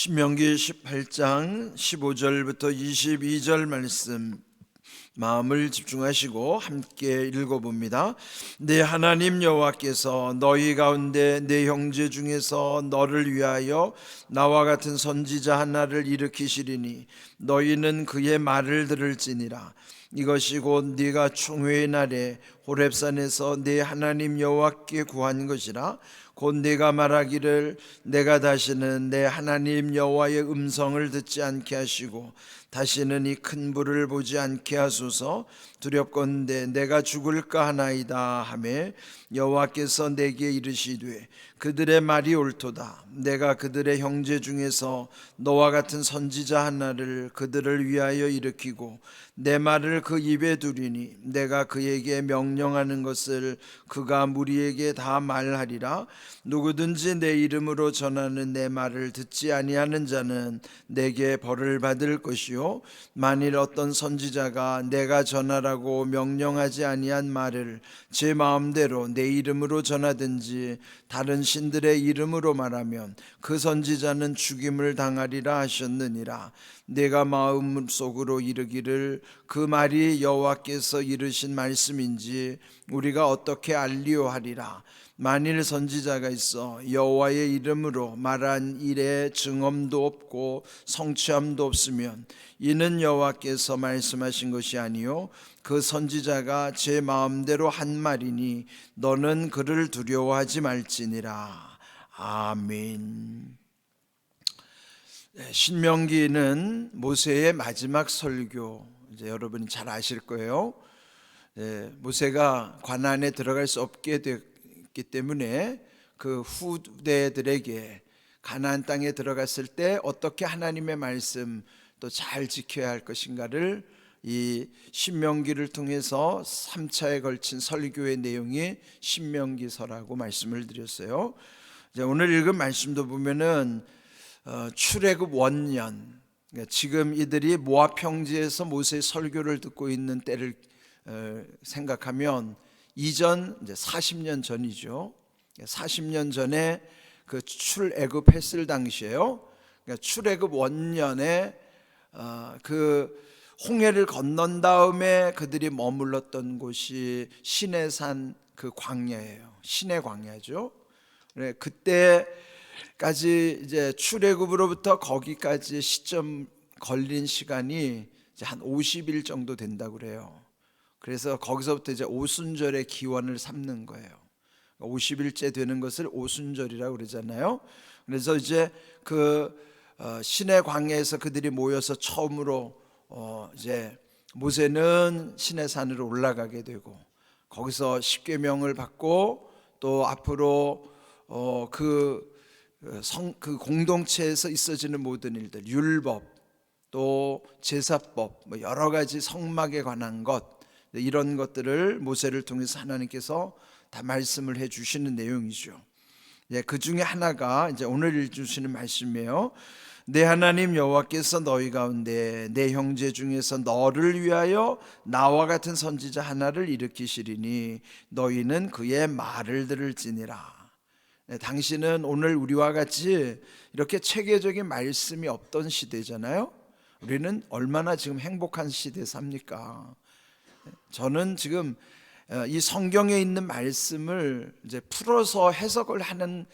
신명기 18장 15절부터 22절 말씀 마음을 집중하시고 함께 읽어봅니다. 내 하나님 여호와께서 너희 가운데 내 형제 중에서 너를 위하여 나와 같은 선지자 하나를 일으키시리니 너희는 그의 말을 들을지니라. 이것이 곧 네가 총회의 날에 호렙산에서 네 하나님 여호와께 구한 것이라. 곧 네가 말하기를 내가 다시는 내 하나님 여호와의 음성을 듣지 않게 하시고 다시는 이 큰 불을 보지 않게 하소서. 두렵건대 내가 죽을까 하나이다 하매 여호와께서 내게 이르시되 그들의 말이 옳도다. 내가 그들의 형제 중에서 너와 같은 선지자 하나를 그들을 위하여 일으키고 내 말을 그 입에 두리니 내가 그에게 명령하는 것을 그가 무리에게 다 말하리라. 누구든지 내 이름으로 전하는 내 말을 듣지 아니하는 자는 내게 벌을 받을 것이요 만일 어떤 선지자가 내가 전하라고 명령하지 아니한 말을 제 마음대로 내 이름으로 전하든지 다른 신들의 이름으로 말하면 그 선지자는 죽임을 당하리라 하셨느니라. 내가 마음속으로 이르기를 그 말이 여호와께서 이르신 말씀인지 우리가 어떻게 알리오 하리라. 만일 선지자가 있어 여호와의 이름으로 말한 일에 증언도 없고 성취함도 없으면 이는 여호와께서 말씀하신 것이 아니요 그 선지자가 제 마음대로 한 말이니 너는 그를 두려워하지 말지니라. 아멘. 신명기는 모세의 마지막 설교, 이제 여러분이 잘 아실 거예요. 모세가 가나안에 들어갈 수 없게 됐기 때문에 그 후대들에게 가나안 땅에 들어갔을 때 어떻게 하나님의 말씀 또 잘 지켜야 할 것인가를 이 신명기를 통해서 3차에 걸친 설교의 내용이 신명기서라고 말씀을 드렸어요. 오늘 읽은 말씀도 보면은 출애굽 원년, 그러니까 지금 이들이 모압 평지에서 모세의 설교를 듣고 있는 때를 생각하면 이전 이제 40년 전이죠. 40년 전에 그 출애굽했을 당시에요. 그러니까 출애굽 원년에 그 홍해를 건넌 다음에 그들이 머물렀던 곳이 시내산 그 광야예요. 시내 광야죠. 그때까지 이제 출애굽으로부터 거기까지 시점 걸린 시간이 이제 한 50일 정도 된다고 그래요. 그래서 거기서부터 이제 오순절의 기원을 삼는 거예요. 50일째 되는 것을 오순절이라고 그러잖아요. 그래서 이제 그 시내 광야에서 그들이 모여서 처음으로 이제 모세는 시내산으로 올라가게 되고 거기서 십계명을 받고 또 앞으로 그 공동체에서 있어지는 모든 일들, 율법, 또 제사법, 뭐 여러 가지 성막에 관한 것, 이런 것들을 모세를 통해서 하나님께서 다 말씀을 해 주시는 내용이죠. 그 중에 하나가 이제 오늘 읽어주시는 말씀이에요. 내 하나님 여호와께서 너희 가운데 내 형제 중에서 너를 위하여 나와 같은 선지자 하나를 일으키시리니 너희는 그의 말을 들을지니라. 당신은 오늘 우리와 같이 이렇게 체계적인 말씀이 없던 시대잖아요. 우리는 얼마나 지금 행복한 시대에 삽니까? 저는 지금 이 성경에 있는 말씀을 이제 풀어서 해석을 하는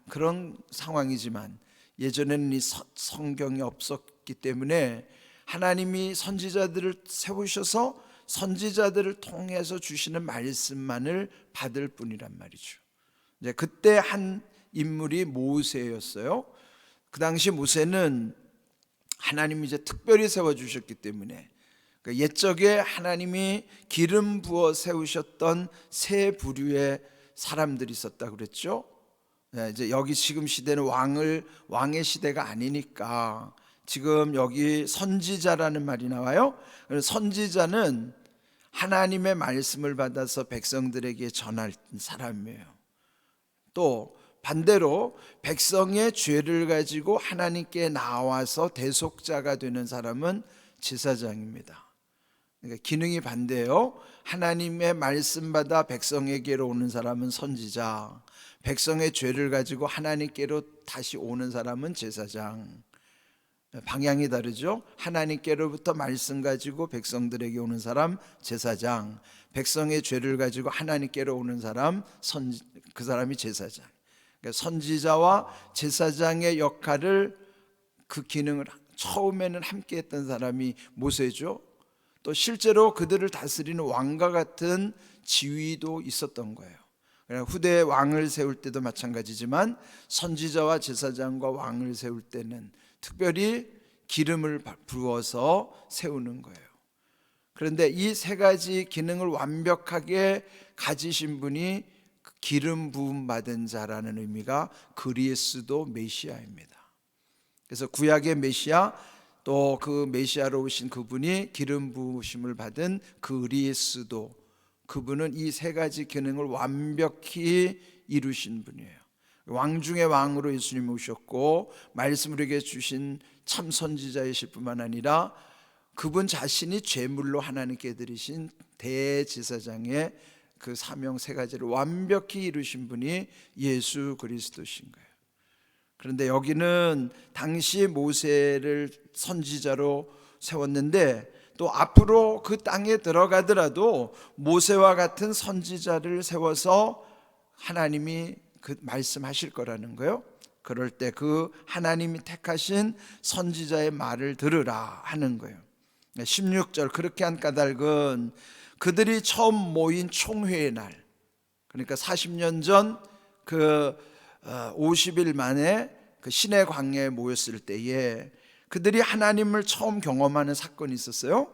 그런 상황이지만 예전에는 이 성경이 없었기 때문에 하나님이 선지자들을 세우셔서 선지자들을 통해서 주시는 말씀만을 받을 뿐이란 말이죠. 이제 그때 한 인물이 모세였어요. 그 당시 모세는 하나님이 이제 특별히 세워주셨기 때문에 옛적에 하나님이 기름 부어 세우셨던 세 부류의 사람들이 있었다고 그랬죠. 이제 여기 지금 시대는 왕의 시대가 아니니까 지금 여기 선지자라는 말이 나와요. 선지자는 하나님의 말씀을 받아서 백성들에게 전할 사람이에요. 또 반대로 백성의 죄를 가지고 하나님께 나와서 대속자가 되는 사람은 제사장입니다. 그러니까 기능이 반대예요. 하나님의 말씀 받아 백성에게로 오는 사람은 선지자, 백성의 죄를 가지고 하나님께로 다시 오는 사람은 제사장. 방향이 다르죠. 하나님께로부터 말씀 가지고 백성들에게 오는 사람 제사장, 백성의 죄를 가지고 하나님께로 오는 사람 그 사람이 제사장. 그러니까 선지자와 제사장의 역할을, 그 기능을 처음에는 함께 했던 사람이 모세죠. 또 실제로 그들을 다스리는 왕과 같은 지위도 있었던 거예요. 후대에 왕을 세울 때도 마찬가지지만 선지자와 제사장과 왕을 세울 때는 특별히 기름을 부어서 세우는 거예요. 그런데 이 세 가지 기능을 완벽하게 가지신 분이 기름 부음 받은 자라는 의미가 그리스도 메시아입니다. 그래서 구약의 메시아, 또 그 메시아로 오신 그분이 기름 부으심을 받은 그리스도, 그분은 이 세 가지 기능을 완벽히 이루신 분이에요. 왕 중의 왕으로 예수님이 오셨고 말씀을 우리에게 주신 참 선지자이실 뿐만 아니라 그분 자신이 제물로 하나님께 드리신 대제사장의 그 사명 세 가지를 완벽히 이루신 분이 예수 그리스도신 거예요. 그런데 여기는 당시 모세를 선지자로 세웠는데 또 앞으로 그 땅에 들어가더라도 모세와 같은 선지자를 세워서 하나님이 그 말씀하실 거라는 거예요. 그럴 때 그 하나님이 택하신 선지자의 말을 들으라 하는 거예요. 16절, 그렇게 한 까닭은 그들이 처음 모인 총회의 날, 그러니까 40년 전 그 50일 만에 그 시내 광야에 모였을 때에 그들이 하나님을 처음 경험하는 사건이 있었어요.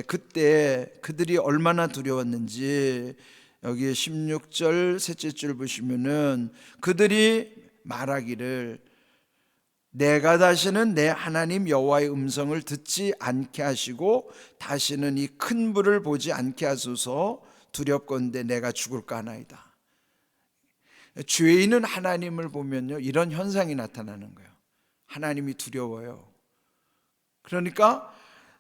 그때 그들이 얼마나 두려웠는지 여기 16절 셋째 줄 보시면은 그들이 말하기를 내가 다시는 내 하나님 여호와의 음성을 듣지 않게 하시고 다시는 이 큰 불을 보지 않게 하소서, 두렵건대 내가 죽을까 하나이다. 죄인은 하나님을 보면요 이런 현상이 나타나는 거예요. 하나님이 두려워요. 그러니까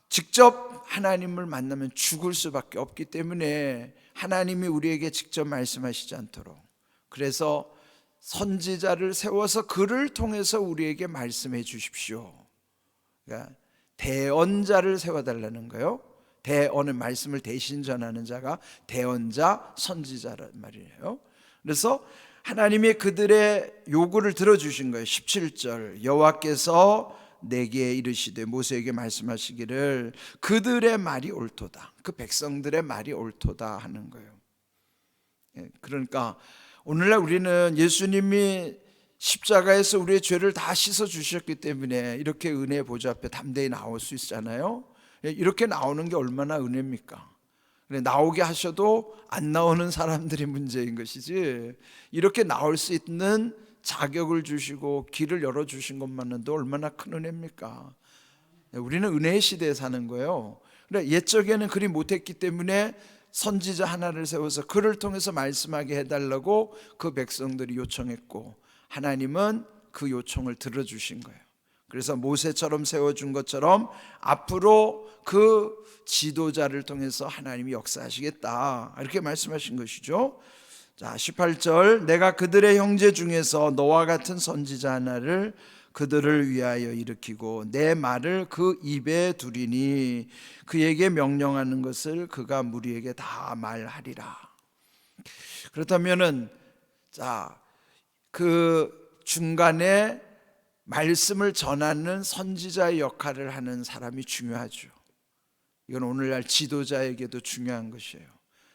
직접 하나님을 만나면 죽을 수밖에 없기 때문에 하나님이 우리에게 직접 말씀하시지 않도록, 그래서 선지자를 세워서 그를 통해서 우리에게 말씀해 주십시오. 그러니까 대언자를 세워달라는 거예요. 대언은 말씀을 대신 전하는 자가 대언자, 선지자란 말이에요. 그래서 하나님이 그들의 요구를 들어주신 거예요. 17절, 여호와께서 내게 이르시되 모세에게 말씀하시기를 그들의 말이 옳도다, 그 백성들의 말이 옳도다 하는 거예요. 그러니까 오늘날 우리는 예수님이 십자가에서 우리의 죄를 다 씻어 주셨기 때문에 이렇게 은혜의 보좌 앞에 담대히 나올 수 있잖아요. 이렇게 나오는 게 얼마나 은혜입니까? 나오게 하셔도 안 나오는 사람들이 문제인 것이지, 이렇게 나올 수 있는 자격을 주시고 길을 열어주신 것만으로도 얼마나 큰 은혜입니까? 우리는 은혜의 시대에 사는 거예요. 옛적에는 그리 못했기 때문에 선지자 하나를 세워서 그를 통해서 말씀하게 해달라고 그 백성들이 요청했고 하나님은 그 요청을 들어주신 거예요. 그래서 모세처럼 세워준 것처럼 앞으로 그 지도자를 통해서 하나님이 역사하시겠다, 이렇게 말씀하신 것이죠. 자, 18절, 내가 그들의 형제 중에서 너와 같은 선지자 하나를 그들을 위하여 일으키고 내 말을 그 입에 두리니 그에게 명령하는 것을 그가 무리에게 다 말하리라. 그렇다면은 그 중간에 말씀을 전하는 선지자의 역할을 하는 사람이 중요하죠. 이건 오늘날 지도자에게도 중요한 것이에요.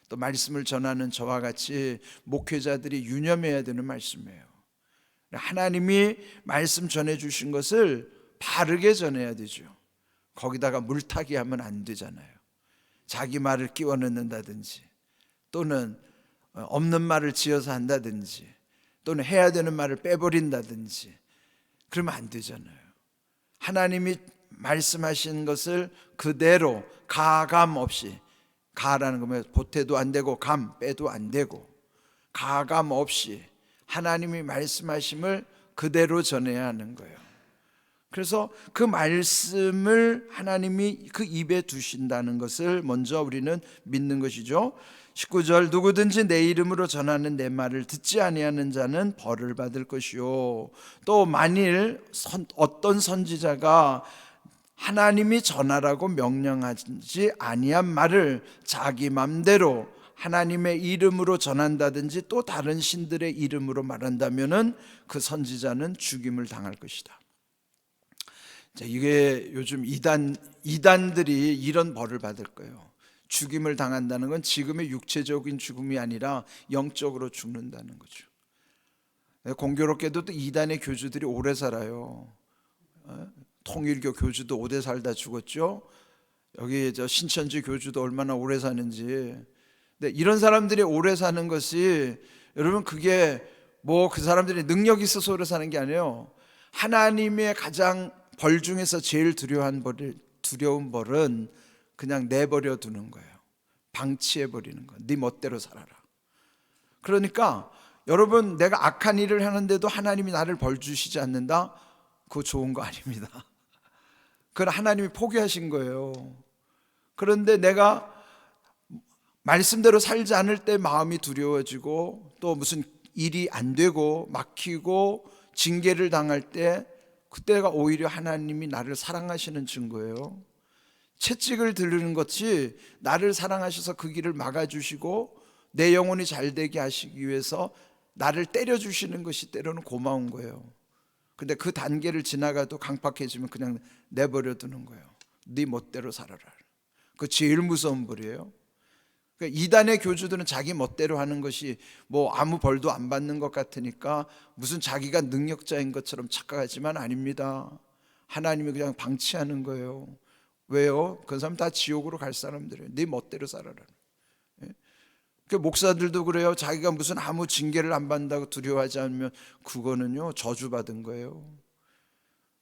또 말씀을 전하는 저와 같이 목회자들이 유념해야 되는 말씀이에요. 하나님이 말씀 전해주신 것을 바르게 전해야 되죠. 거기다가 물타기 하면 안 되잖아요. 자기 말을 끼워 넣는다든지 또는 없는 말을 지어서 한다든지 또는 해야 되는 말을 빼버린다든지 그러면 안 되잖아요. 하나님이 말씀하신 것을 그대로 가감 없이, 가라는 거면 보태도 안 되고 감 빼도 안 되고 가감 없이 하나님이 말씀하심을 그대로 전해야 하는 거예요. 그래서 그 말씀을 하나님이 그 입에 두신다는 것을 먼저 우리는 믿는 것이죠. 19절, 누구든지 내 이름으로 전하는 내 말을 듣지 아니하는 자는 벌을 받을 것이요, 또 만일 어떤 선지자가 하나님이 전하라고 명령하지 아니한 말을 자기 맘대로 하나님의 이름으로 전한다든지 또 다른 신들의 이름으로 말한다면은 그 선지자는 죽임을 당할 것이다. 자, 이게 요즘 이단들이 이런 벌을 받을 거예요. 죽임을 당한다는 건 지금의 육체적인 죽음이 아니라 영적으로 죽는다는 거죠. 공교롭게도 또 이단의 교주들이 오래 살아요. 통일교 교주도 오래 살다 죽었죠. 여기 저 신천지 교주도 얼마나 오래 사는지. 근데 이런 사람들이 오래 사는 것이, 여러분, 그게 뭐 그 사람들이 능력이 있어서 오래 사는 게 아니에요. 하나님의 가장 벌 중에서 제일 두려운 벌은 그냥 내버려 두는 거예요. 방치해 버리는 거예요. 네 멋대로 살아라. 그러니까 여러분, 내가 악한 일을 하는데도 하나님이 나를 벌 주시지 않는다? 그거 좋은 거 아닙니다. 그건 하나님이 포기하신 거예요. 그런데 내가 말씀대로 살지 않을 때 마음이 두려워지고, 또 무슨 일이 안 되고 막히고 징계를 당할 때, 그때가 오히려 하나님이 나를 사랑하시는 증거예요. 채찍을 들르는 것이 나를 사랑하셔서 그 길을 막아주시고 내 영혼이 잘 되게 하시기 위해서 나를 때려주시는 것이 때로는 고마운 거예요. 근데 그 단계를 지나가도 강팍해지면 그냥 내버려 두는 거예요. 네 멋대로 살아라. 그 제일 무서운 벌이에요. 그러니까 이단의 교주들은 자기 멋대로 하는 것이 뭐 아무 벌도 안 받는 것 같으니까 무슨 자기가 능력자인 것처럼 착각하지만 아닙니다. 하나님이 그냥 방치하는 거예요. 왜요? 그 사람 다 지옥으로 갈 사람들이에요. 네 멋대로 살아라. 그 목사들도 그래요. 자기가 무슨 아무 징계를 안 받는다고 두려워하지 않으면 그거는요, 저주받은 거예요.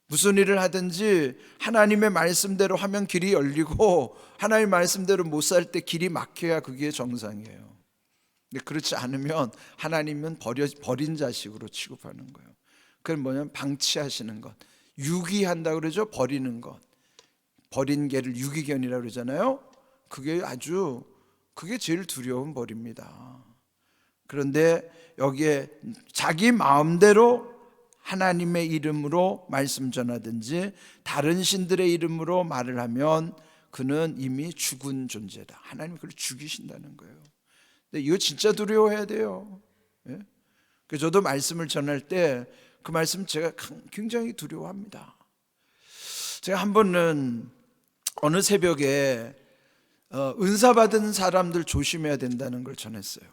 무슨 일을 하든지 하나님의 말씀대로 하면 길이 열리고, 하나님의 말씀대로 못 살 때 길이 막혀야 그게 정상이에요. 근데 그렇지 않으면 하나님은 버린 자식으로 취급하는 거예요. 그건 뭐냐면 방치하시는 것, 유기한다고 그러죠. 버리는 것, 버린 개를 유기견이라고 그러잖아요. 그게 제일 두려운 벌입니다. 그런데 여기에 자기 마음대로 하나님의 이름으로 말씀 전하든지 다른 신들의 이름으로 말을 하면 그는 이미 죽은 존재다. 하나님이 그를 죽이신다는 거예요. 근데 이거 진짜 두려워해야 돼요. 예? 그래서 저도 말씀을 전할 때 그 말씀 제가 굉장히 두려워합니다. 제가 한 번은 어느 새벽에 은사 받은 사람들 조심해야 된다는 걸 전했어요.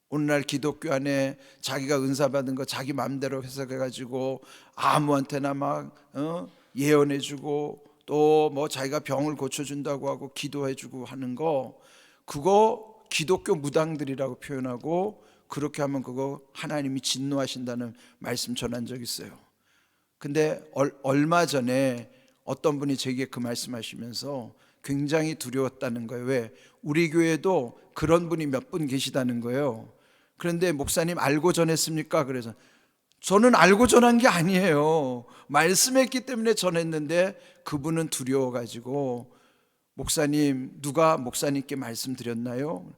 오늘날 기독교 안에 자기가 은사 받은 거 자기 마음대로 해석해가지고 아무한테나 막 예언해주고, 또 뭐 자기가 병을 고쳐준다고 하고 기도해주고 하는 거, 그거 기독교 무당들이라고 표현하고, 그렇게 하면 그거 하나님이 진노하신다는 말씀 전한 적 있어요. 근데 얼마 전에 어떤 분이 제게 그 말씀하시면서 굉장히 두려웠다는 거예요. 왜? 우리 교회도 그런 분이 몇 분 계시다는 거예요. 그런데 목사님 알고 전했습니까? 그래서 저는 알고 전한 게 아니에요. 말씀했기 때문에 전했는데 그분은 두려워가지고, 목사님, 누가 목사님께 말씀드렸나요?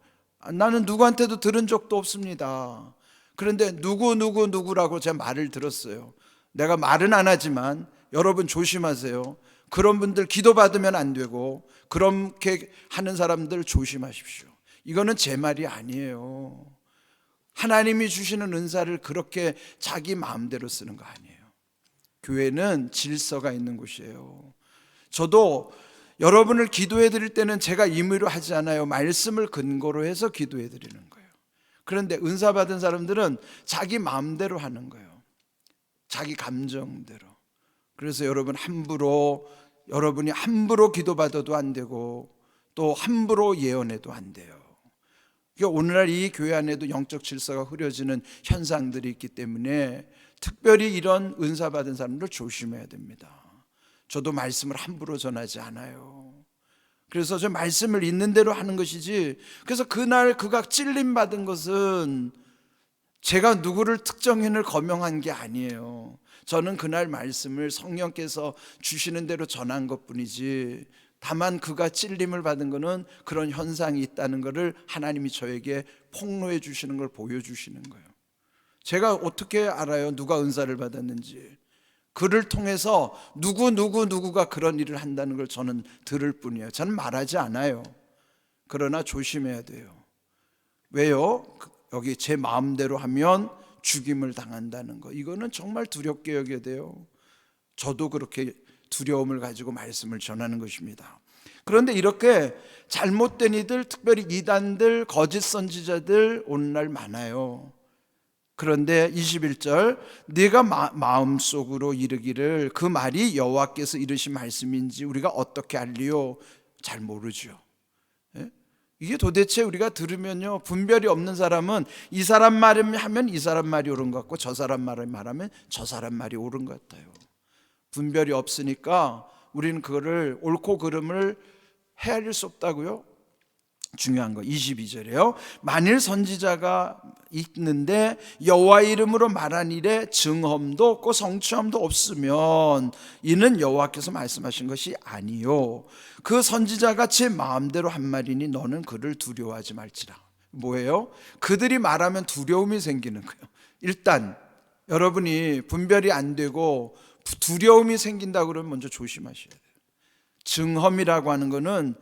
나는 누구한테도 들은 적도 없습니다. 그런데 누구라고 제가 말을 들었어요. 내가 말은 안 하지만 여러분 조심하세요. 그런 분들 기도받으면 안 되고, 그렇게 하는 사람들 조심하십시오. 이거는 제 말이 아니에요. 하나님이 주시는 은사를 그렇게 자기 마음대로 쓰는 거 아니에요. 교회는 질서가 있는 곳이에요. 저도 여러분을 기도해 드릴 때는 제가 임의로 하지 않아요. 말씀을 근거로 해서 기도해 드리는 거예요. 그런데 은사 받은 사람들은 자기 마음대로 하는 거예요. 자기 감정대로. 그래서 여러분이 함부로 기도받아도 안 되고, 또 함부로 예언해도 안 돼요. 그러니까 오늘날 이 교회 안에도 영적 질서가 흐려지는 현상들이 있기 때문에 특별히 이런 은사 받은 사람들 조심해야 됩니다. 저도 말씀을 함부로 전하지 않아요. 그래서 저 말씀을 있는 대로 하는 것이지, 그래서 그날 그가 찔림 받은 것은 제가 누구를 특정인을 거명한 게 아니에요. 저는 그날 말씀을 성령께서 주시는 대로 전한 것뿐이지, 다만 그가 찔림을 받은 것은 그런 현상이 있다는 것을 하나님이 저에게 폭로해 주시는 걸 보여주시는 거예요. 제가 어떻게 알아요? 누가 은사를 받았는지. 그를 통해서 누구가 그런 일을 한다는 걸 저는 들을 뿐이에요. 저는 말하지 않아요. 그러나 조심해야 돼요. 왜요? 여기 제 마음대로 하면 죽임을 당한다는 거, 이거는 정말 두렵게 여겨야 돼요. 저도 그렇게 두려움을 가지고 말씀을 전하는 것입니다. 그런데 이렇게 잘못된 이들, 특별히 이단들, 거짓 선지자들 오늘날 많아요. 그런데 21절, 네가 마음속으로 이르기를 그 말이 여호와께서 이르신 말씀인지 우리가 어떻게 알리요? 잘 모르죠. 이게 도대체 우리가 들으면요, 분별이 없는 사람은 이 사람 말이 하면 이 사람 말이 옳은 것 같고, 저 사람 말을 말하면 저 사람 말이 옳은 것 같아요. 분별이 없으니까 우리는 그거를 옳고 그름을 헤아릴 수 없다고요. 중요한 거 22절이에요. 만일 선지자가 있는데 여호와 이름으로 말한 일에 증험도 없고 성취함도 없으면 이는 여호와께서 말씀하신 것이 아니요, 그 선지자가 제 마음대로 한 말이니 너는 그를 두려워하지 말지라. 뭐예요? 그들이 말하면 두려움이 생기는 거예요. 일단 여러분이 분별이 안 되고 두려움이 생긴다고 그러면 먼저 조심하셔야 돼요. 증험이라고 하는 거는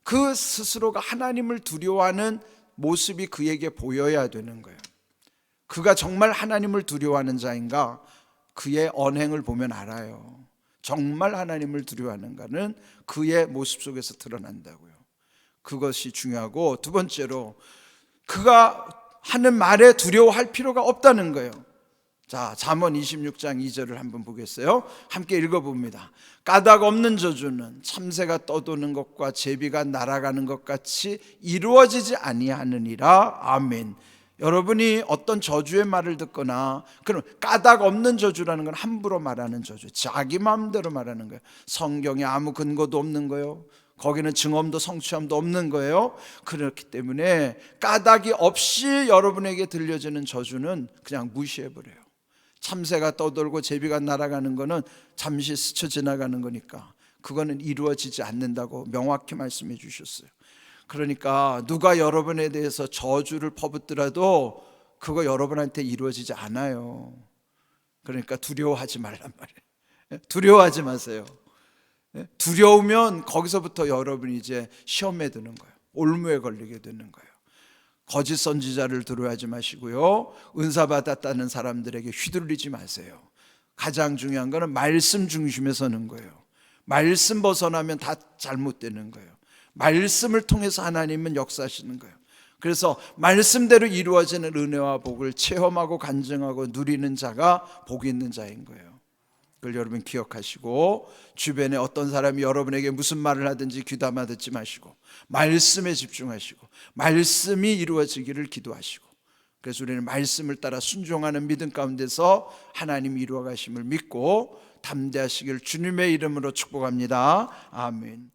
그 스스로가 하나님을 두려워하는 모습이 그에게 보여야 되는 거예요. 그가 정말 하나님을 두려워하는 자인가, 그의 언행을 보면 알아요. 정말 하나님을 두려워하는가는 그의 모습 속에서 드러난다고요. 그것이 중요하고, 두 번째로 그가 하는 말에 두려워할 필요가 없다는 거예요. 자, 잠언 26장 2절을 한번 보겠어요? 함께 읽어봅니다. 까닭 없는 저주는 참새가 떠도는 것과 제비가 날아가는 것 같이 이루어지지 아니하느니라. 아멘. 여러분이 어떤 저주의 말을 듣거나, 그럼 까닭 없는 저주라는 건 함부로 말하는 저주, 자기 마음대로 말하는 거예요. 성경에 아무 근거도 없는 거예요. 거기는 증언도 성취함도 없는 거예요. 그렇기 때문에 까닭이 없이 여러분에게 들려지는 저주는 그냥 무시해버려요. 참새가 떠돌고 제비가 날아가는 거는 잠시 스쳐 지나가는 거니까 그거는 이루어지지 않는다고 명확히 말씀해 주셨어요. 그러니까 누가 여러분에 대해서 저주를 퍼붓더라도 그거 여러분한테 이루어지지 않아요. 그러니까 두려워하지 말란 말이에요. 두려워하지 마세요. 두려우면 거기서부터 여러분이 이제 시험에 드는 거예요. 올무에 걸리게 되는 거예요. 거짓 선지자를 두려워하지 마시고요, 은사 받았다는 사람들에게 휘둘리지 마세요. 가장 중요한 거는 말씀 중심에 서는 거예요. 말씀 벗어나면 다 잘못되는 거예요. 말씀을 통해서 하나님은 역사하시는 거예요. 그래서 말씀대로 이루어지는 은혜와 복을 체험하고 간증하고 누리는 자가 복 있는 자인 거예요. 그걸 여러분 기억하시고, 주변에 어떤 사람이 여러분에게 무슨 말을 하든지 귀담아 듣지 마시고 말씀에 집중하시고 말씀이 이루어지기를 기도하시고, 그래서 우리는 말씀을 따라 순종하는 믿음 가운데서 하나님 이루어 가심을 믿고 담대하시길 주님의 이름으로 축복합니다. 아멘.